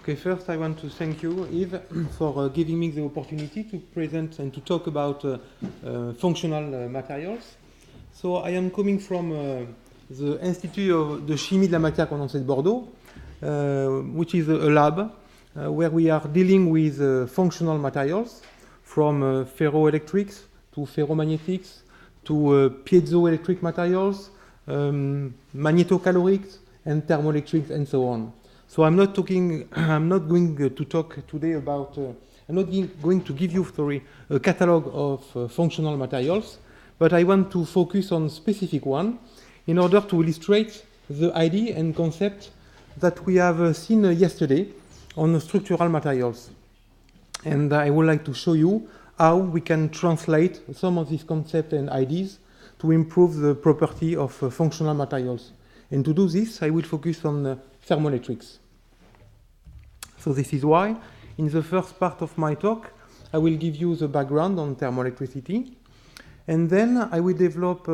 Okay, first I want to thank you, Yves, for giving me the opportunity to present and to talk about functional materials. So I am coming from the Institut de Chimie de la Matière Condensée de Bordeaux, which is a lab where we are dealing with functional materials, from ferroelectrics to ferromagnetics to piezoelectric materials, magnetocalorics and thermoelectrics and so on. So I'm not going to talk today about, I'm not going to give you, a catalog of functional materials, but I want to focus on specific one in order to illustrate the idea and concept that we have seen yesterday on structural materials. And I would like to show you how we can translate some of these concepts and ideas to improve the property of functional materials. And to do this, I will focus on thermoelectrics. So this is why, in the first part of my talk, I will give you the background on thermoelectricity. And then I will develop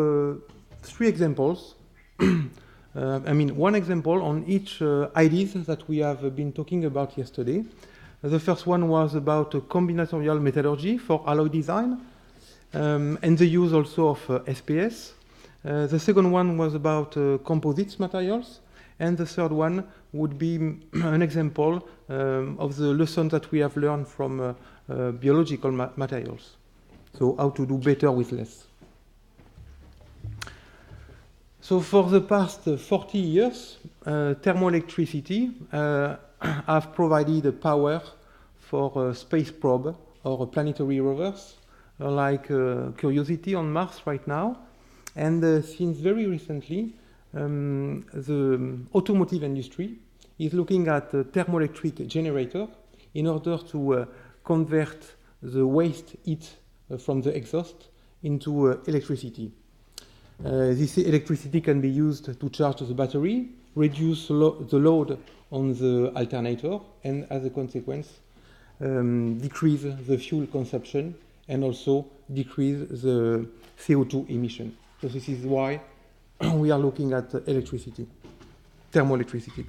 3 examples. One example on each ideas that we have been talking about yesterday. The first one was about combinatorial metallurgy for alloy design, and the use also of SPS. The second one was about composites materials. And the third one would be an example of the lesson that we have learned from biological materials. So how to do better with less. So for the past 40 years, thermoelectricity have provided power for space probe or planetary rovers, like Curiosity on Mars right now. And since very recently, the automotive industry is looking at a thermoelectric generator in order to convert the waste heat from the exhaust into electricity. This electricity can be used to charge the battery, reduce the load on the alternator, and as a consequence, decrease the fuel consumption and also decrease the CO2 emission. So this is why we are looking at electricity, thermoelectricity.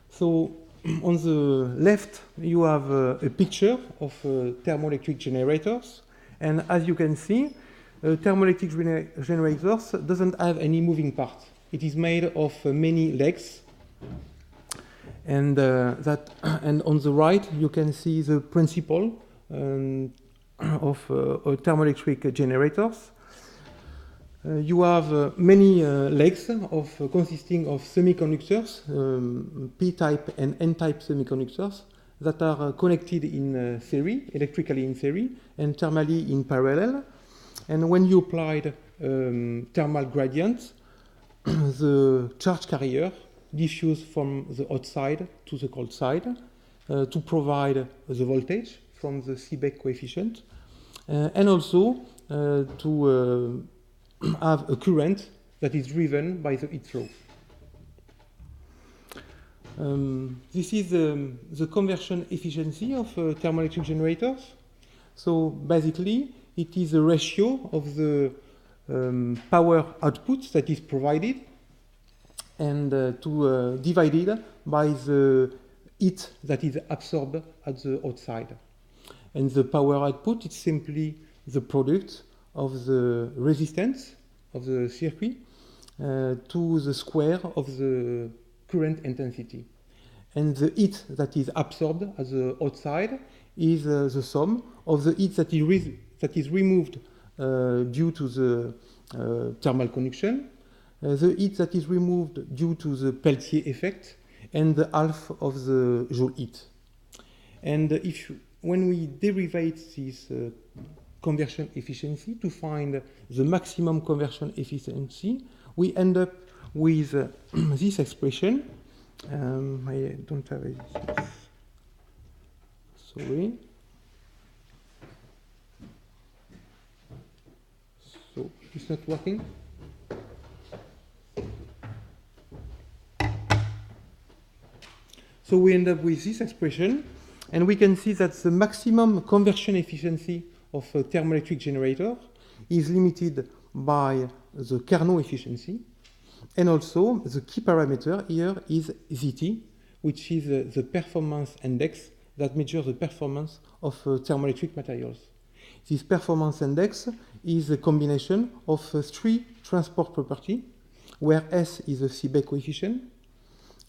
So on the left, you have a picture of thermoelectric generators. And as you can see, thermoelectric generators doesn't have any moving parts. It is made of many legs. And on the right, you can see the principle of thermoelectric generators. You have many legs consisting of semiconductors, P-type and N-type semiconductors that are connected in series, electrically in series, and thermally in parallel. And when you apply thermal gradients, the charge carrier diffuses from the hot side to the cold side to provide the voltage from the Seebeck coefficient, and also to have a current that is driven by the heat flow. This is the conversion efficiency of thermoelectric generators. So basically, it is a ratio of the power output that is provided and divided by the heat that is absorbed at the outside. And the power output is simply the product of the resistance of the circuit to the square of the current intensity. And the heat that is absorbed at the outside is the sum of the heat that is removed due to the thermal conduction, the heat that is removed due to the Peltier effect, and the half of the Joule heat. And when we derivate this conversion efficiency to find the maximum conversion efficiency, we end up with this expression. I don't have it. Sorry. So it's not working. So we end up with this expression, and we can see that the maximum conversion efficiency of a thermoelectric generator is limited by the Carnot efficiency, and also the key parameter here is Zt, which is the performance index that measures the performance of thermoelectric materials. This performance index is a combination of three transport properties, where S is the Seebeck coefficient,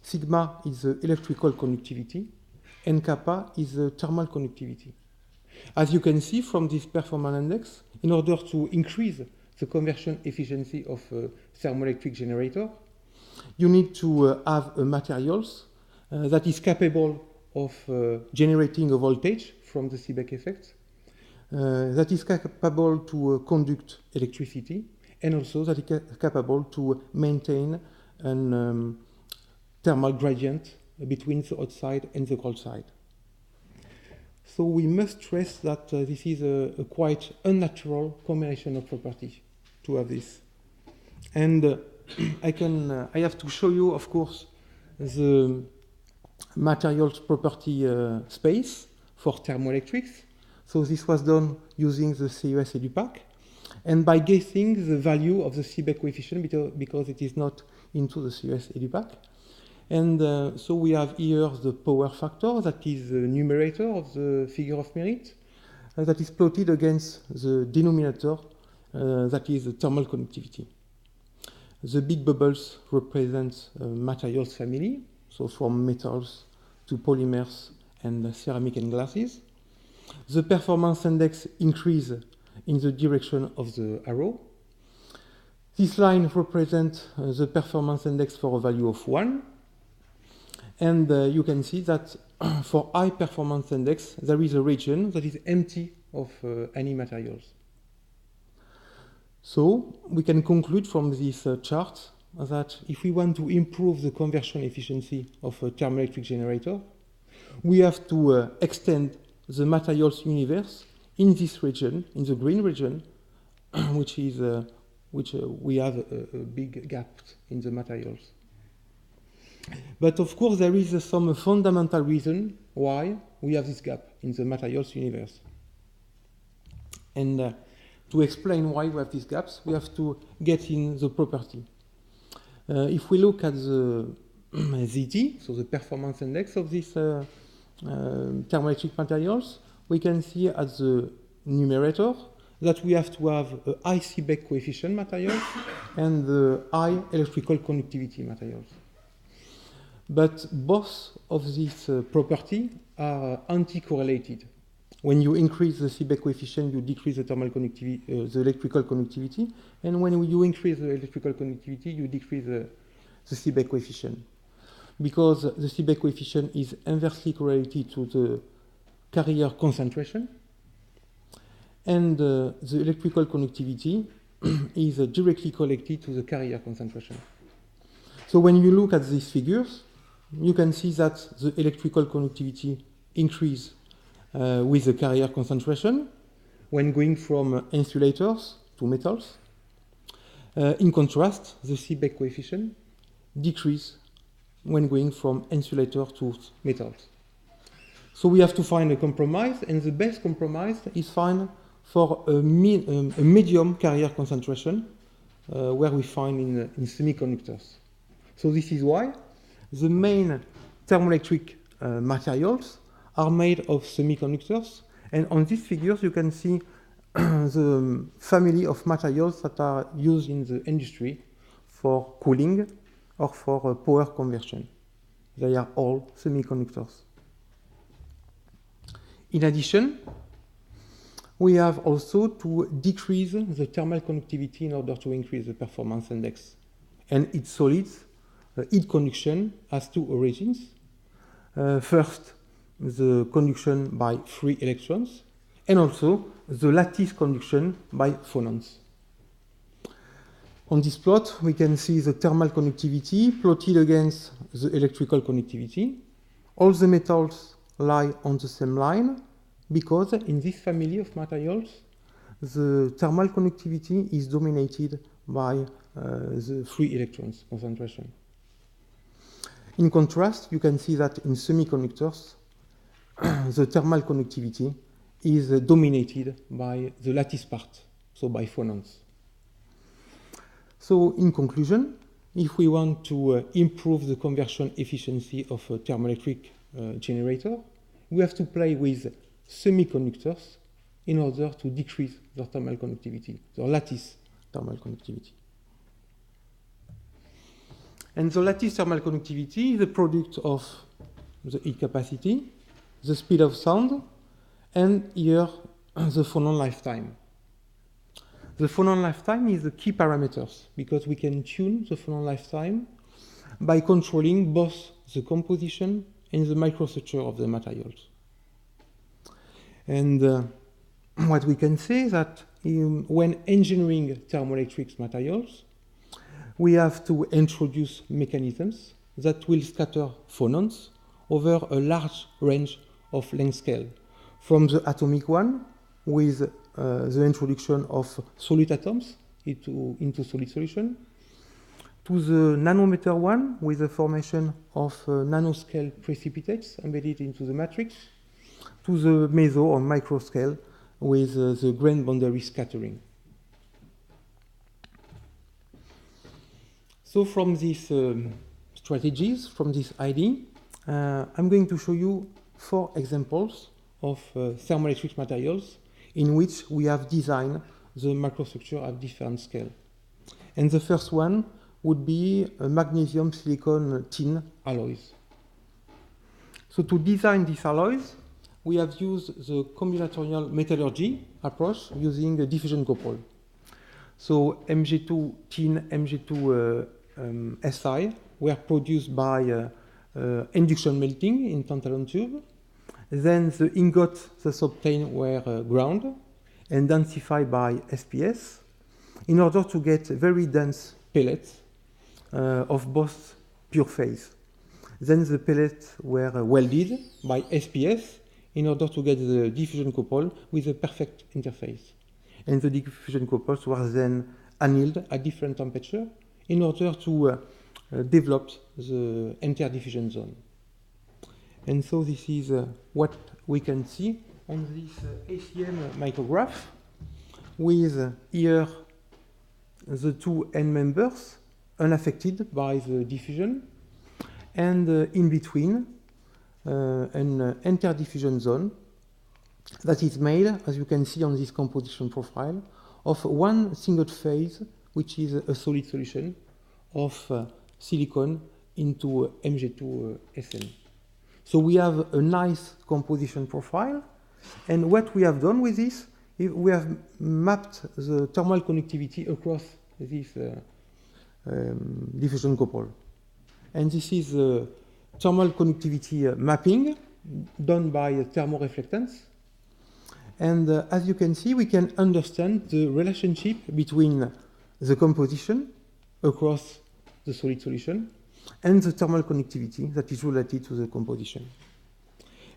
sigma is the electrical conductivity, and kappa is the thermal conductivity. As you can see from this performance index, in order to increase the conversion efficiency of a thermoelectric generator, you need to have a materials that is capable of generating a voltage from the Seebeck effect, that is capable to conduct electricity, and also that is capable to maintain a thermal gradient between the hot side and the cold side. So we must stress that this is a quite unnatural combination of properties to have this. And I have to show you, of course, the materials property space for thermoelectrics. So this was done using the CES EduPack, and by guessing the value of the Seebeck coefficient because it is not into the CES EduPack. And so we have here the power factor, that is the numerator of the figure of merit, that is plotted against the denominator, that is the thermal conductivity. The big bubbles represent materials family, so from metals to polymers and ceramic and glasses. The performance index increase in the direction of the arrow. This line represents the performance index for a value of 1. And you can see that for high performance index, there is a region that is empty of any materials. So we can conclude from this chart that if we want to improve the conversion efficiency of a thermoelectric generator, we have to extend the materials universe in this region, in the green region, which we have a big gap in the materials. But of course, there is some fundamental reason why we have this gap in the materials universe. And to explain why we have these gaps, we have to get in the property. If we look at the ZT, so the performance index of these thermoelectric materials, we can see at the numerator that we have to have a high Seebeck coefficient materials and the high electrical conductivity materials. But both of these properties are anti-correlated. When you increase the Seebeck coefficient, you decrease the thermal conductivity, the electrical conductivity, and when you increase the electrical conductivity, you decrease the Seebeck coefficient. Because the Seebeck coefficient is inversely correlated to the carrier concentration, and the electrical conductivity is directly connected to the carrier concentration. So when you look at these figures, you can see that the electrical conductivity increase with the carrier concentration when going from insulators to metals. In contrast, the Seebeck coefficient decrease when going from insulator to metals. So we have to find a compromise, and the best compromise is found for a medium carrier concentration where we find in semiconductors. So this is why the main thermoelectric materials are made of semiconductors, and on these figures you can see the family of materials that are used in the industry for cooling or for power conversion. They are all semiconductors. In addition, we have also to decrease the thermal conductivity in order to increase the performance index. And its solids, heat conduction has two origins. First, the conduction by free electrons, and also the lattice conduction by phonons. On this plot, we can see the thermal conductivity plotted against the electrical conductivity. All the metals lie on the same line because in this family of materials, the thermal conductivity is dominated by the free electrons concentration. In contrast, you can see that in semiconductors, the thermal conductivity is dominated by the lattice part, so by phonons. So in conclusion, if we want to improve the conversion efficiency of a thermoelectric generator, we have to play with semiconductors in order to decrease their thermal conductivity, their lattice thermal conductivity. And the lattice thermal conductivity is the product of the heat capacity, the speed of sound, and here the phonon lifetime. The phonon lifetime is the key parameters because we can tune the phonon lifetime by controlling both the composition and the microstructure of the materials. And what we can say is that when engineering thermoelectric materials, we have to introduce mechanisms that will scatter phonons over a large range of length scale, from the atomic one with the introduction of solute atoms into solid solution, to the nanometer one with the formation of nanoscale precipitates embedded into the matrix, to the meso or microscale with the grain boundary scattering. So from these strategies, from this idea, I'm going to show you 4 examples of thermoelectric materials in which we have designed the microstructure at different scale. And the first one would be magnesium silicon tin alloys. So to design these alloys, we have used the combinatorial metallurgy approach using a diffusion couple. So Mg2 tin, Mg2 Si were produced by induction melting in tantalum tube. Then the ingots thus obtained were ground and densified by SPS in order to get very dense pellets of both pure phase. Then the pellets were welded by SPS in order to get the diffusion couple with a perfect interface. And the diffusion couples were then annealed at different temperature in order to develop the interdiffusion zone. And so this is what we can see on this ACM micrograph with here the 2 end members unaffected by the diffusion and in between an interdiffusion zone that is made, as you can see on this composition profile, of one single phase, which is a solid solution of silicon into Mg2SN. So we have a nice composition profile, and what we have done with this is we have mapped the thermal conductivity across this diffusion couple. And this is thermal conductivity mapping done by thermoreflectance. And as you can see, we can understand the relationship between the composition across the solid solution and the thermal conductivity that is related to the composition.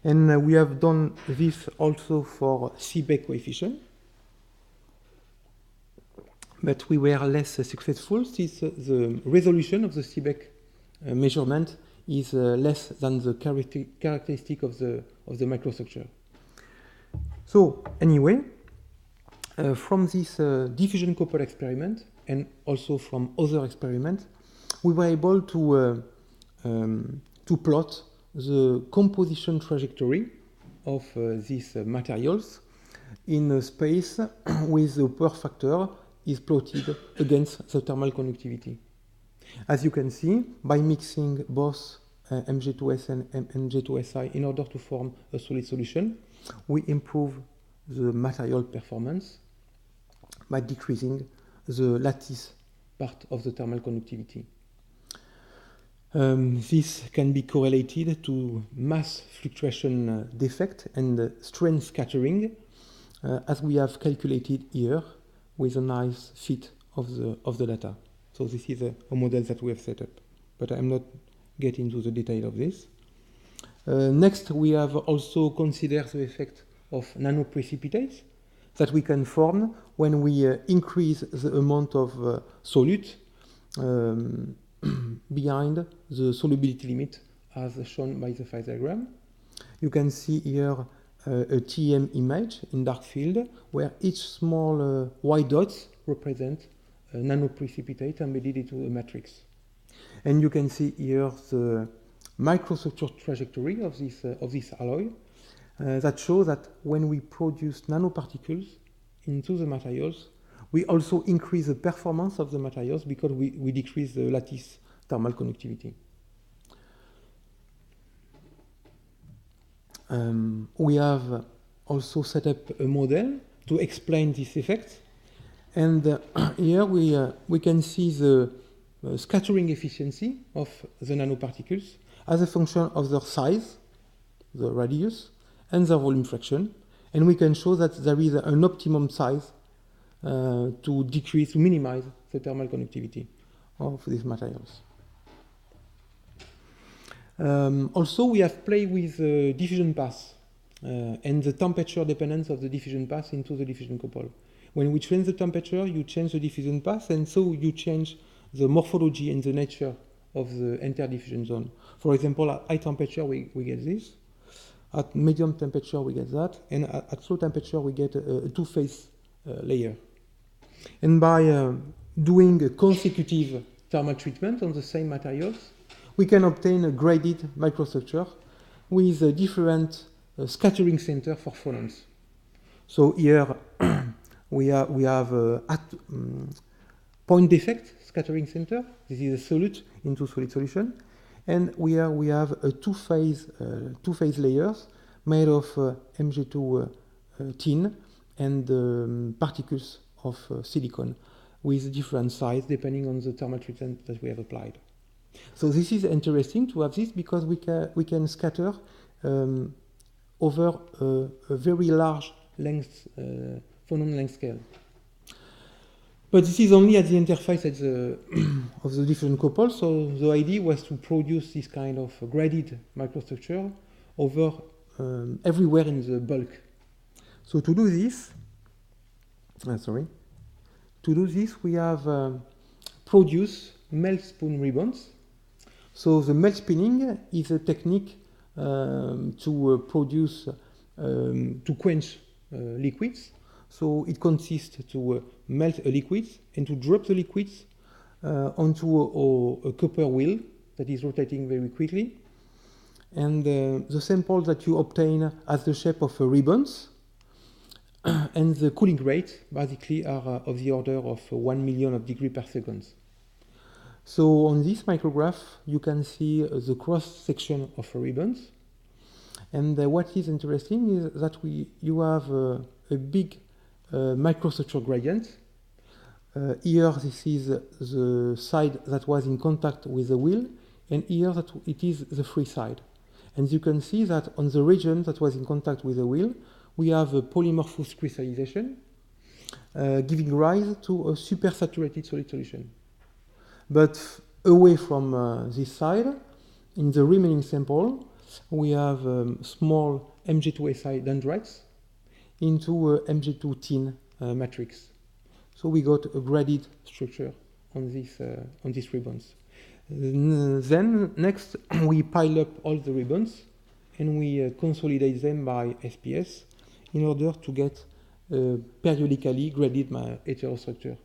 And we have done this also for Seebeck coefficient, but we were less successful since the resolution of the Seebeck measurement is less than the characteristic of the microstructure. So anyway, from this diffusion couple experiment and also from other experiments, we were able to plot the composition trajectory of these materials in a space with the power factor is plotted against the thermal conductivity. As you can see, by mixing both Mg2SN and Mg2Si in order to form a solid solution, we improve the material performance by decreasing the lattice part of the thermal conductivity. This can be correlated to mass fluctuation defect and strain scattering, as we have calculated here with a nice fit of the data. So this is a model that we have set up, but I'm not getting into the detail of this. Next, we have also considered the effect of nanoprecipitates that we can form when we increase the amount of solute behind the solubility limit as shown by the phase diagram. You can see here a TEM image in dark field where each small white dots represent a nanoprecipitate embedded into a matrix. And you can see here the microstructure trajectory of this alloy that shows that when we produce nanoparticles into the materials, we also increase the performance of the materials because we decrease the lattice thermal conductivity. We have also set up a model to explain this effect. And here we can see the scattering efficiency of the nanoparticles as a function of their size, the radius, and their volume fraction. And we can show that there is an optimum size to minimize the thermal conductivity of these materials. Also, we have played with diffusion path and the temperature dependence of the diffusion path into the diffusion couple. When we change the temperature, you change the diffusion path, and so you change the morphology and the nature of the entire diffusion zone. For example, at high temperature, we get this. At medium temperature, we get that. And at low temperature, we get a two-phase layer. And by doing a consecutive thermal treatment on the same materials, we can obtain a graded microstructure with a different scattering center for phonons. So here we have point defect scattering center. This is a solute into solid solution. And here we have a two-phase layers made of Mg2 tin and particles of silicon with different size depending on the thermal treatment that we have applied. So this is interesting to have this because we can scatter over a very large length, phonon length scale. But this is only at the interface of the different couple, so the idea was to produce this kind of graded microstructure over everywhere in the bulk. So to do this, we have produced melt spoon ribbons. So the melt spinning is a technique to produce, to quench liquids. So it consists to melt a liquid and to drop the liquids onto a copper wheel that is rotating very quickly. And the samples that you obtain as the shape of ribbons and the cooling rate basically are of the order of 1 million of degrees per second. So on this micrograph, you can see the cross-section of ribbons. And what is interesting is that you have a big microstructure gradient. Here, this is the side that was in contact with the wheel, and here it is the free side. And you can see that on the region that was in contact with the wheel, we have a polymorphous crystallization, giving rise to a supersaturated solid solution. But away from this side, in the remaining sample, we have small Mg2Si dendrites into Mg2 tin matrix. So we got a graded structure on these ribbons. Then next we pile up all the ribbons and we consolidate them by SPS in order to get periodically graded heterostructure.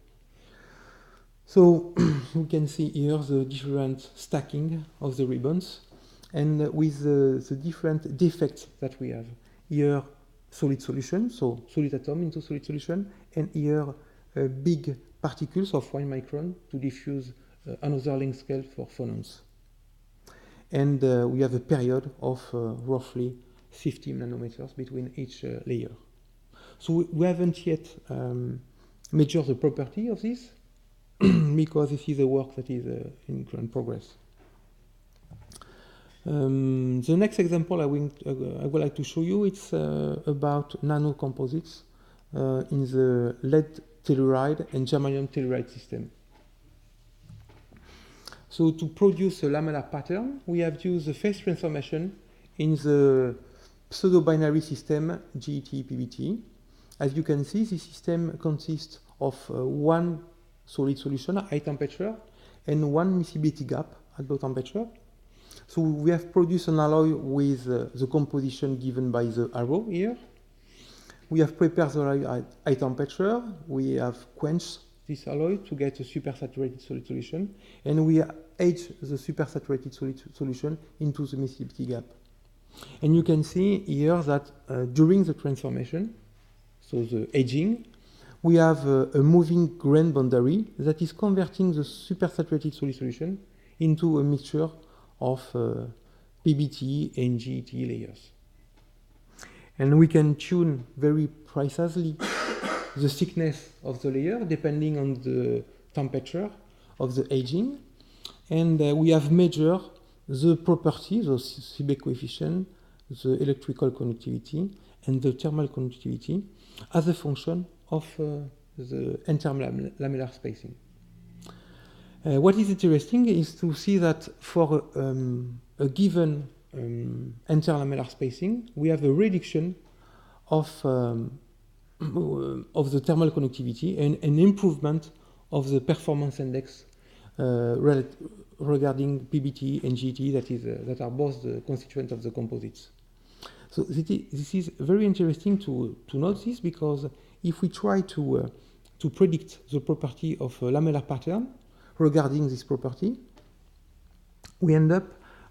So you can see here the different stacking of the ribbons and with the different defects that we have. Here solid solution, so solid atom into solid solution, and here big particles of 1 micron to diffuse another length scale for phonons. And we have a period of roughly 50 nanometers between each layer. So we haven't yet measured the property of this because this is a work that is in current progress. The next example I would like to show you, it's about nanocomposites in the lead telluride and germanium telluride system. So to produce a lamellar pattern, we have used the phase transformation in the pseudo-binary system GET-PBT. As you can see, this system consists of one solid solution at high temperature and one miscibility gap at low temperature. So we have produced an alloy with the composition given by the arrow here. We have prepared the alloy at high temperature. We have quenched this alloy to get a supersaturated solid solution. And we etch the supersaturated solution into the miscibility gap. And you can see here that during the transformation, so the edging, we have a moving grain boundary that is converting the supersaturated solid solution into a mixture of PBT and GET layers. And we can tune very precisely the thickness of the layer depending on the temperature of the aging. And we have measured the properties, the Seebeck coefficient, the electrical conductivity, and the thermal conductivity as a function of the interlamellar spacing. What is interesting is to see that for a given interlamellar spacing, we have a reduction of the thermal conductivity and an improvement of the performance index regarding PBT and GT that are both the constituents of the composites. So this is very interesting to note this, because if we try to predict the property of a lamellar pattern regarding this property, we end up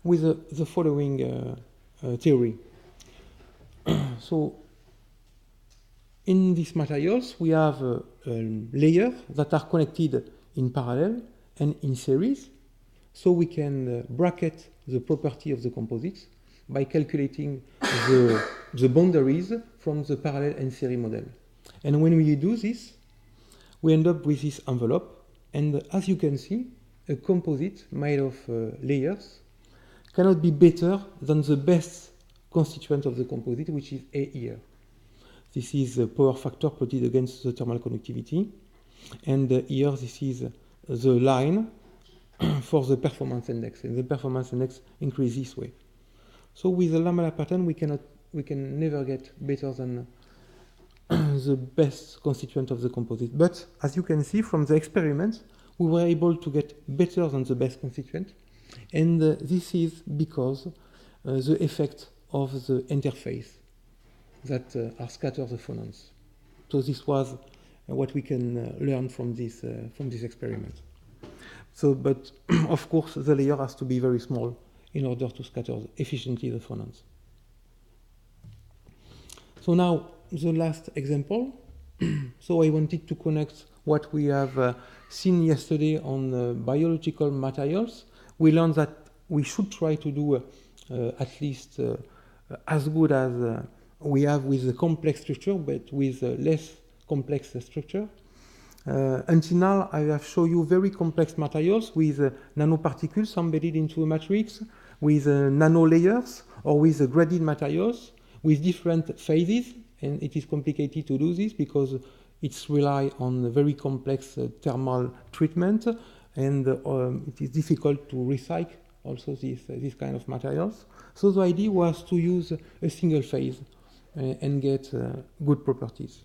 with the following theory. So in these materials, we have layers that are connected in parallel and in series, so we can bracket the property of the composites by calculating the boundaries from the parallel and series model. And when we do this, we end up with this envelope, and as you can see, a composite made of layers cannot be better than the best constituent of the composite, which is A here. This is the power factor plotted against the thermal conductivity, and here this is the line for the performance index, and the performance index increases this way. So with the lamellar pattern, we can never get better than the best constituent of the composite. But as you can see from the experiment, we were able to get better than the best constituent, and this is because the effect of the interface that are scattered the phonons. So this was what we can learn from this experiment. So, but of course, the layer has to be very small in order to scatter efficiently the phonons. So now the last example. So I wanted to connect what we have seen yesterday on biological materials. We learned that we should try to do at least as good as we have with the complex structure, but with less complex structure. Until now, I have shown you very complex materials with nanoparticles embedded into a matrix, with nano layers, or with graded materials with different phases. And it is complicated to do this because it's rely on very complex thermal treatment, and it is difficult to recycle also this kind of materials. So the idea was to use a single phase and get good properties.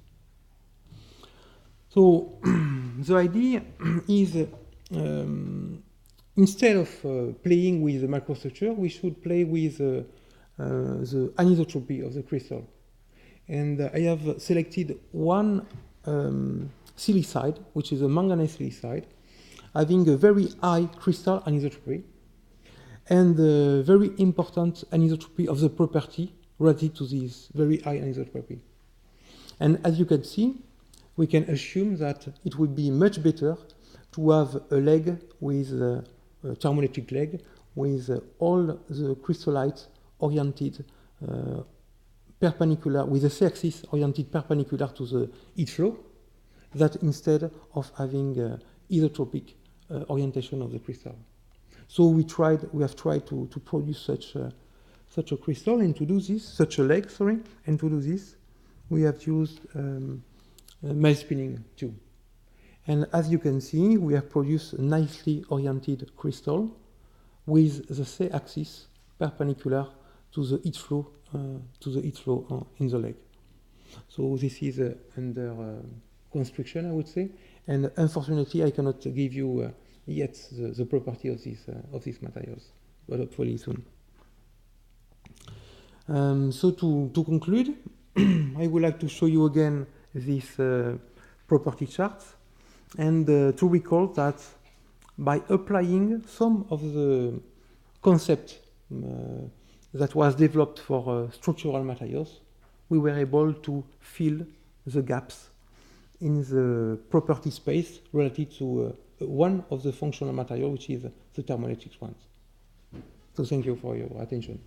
So the idea is instead of playing with the microstructure, we should play with the anisotropy of the crystal. And I have selected one silicide, which is a manganese silicide, having a very high crystal anisotropy and a very important anisotropy of the property related to this very high anisotropy. And as you can see, we can assume that it would be much better to have a leg with a thermoelectric leg with all the crystallites oriented perpendicular, with the c-axis oriented perpendicular to the heat flow, that instead of having isotropic orientation of the crystal. So we have tried to produce such a crystal, and to do this, such a leg, sorry, and to do this, we have used Mel spinning tube. And as you can see, we have produced a nicely oriented crystal with the c-axis perpendicular to the heat flow in the leg. So this is under construction, I would say, and unfortunately I cannot give you yet the property of these materials, but hopefully soon. So to conclude, I would like to show you again this property chart, and to recall that by applying some of the concept that was developed for structural materials, we were able to fill the gaps in the property space related to one of the functional material, which is the thermoelectric ones. So thank you for your attention.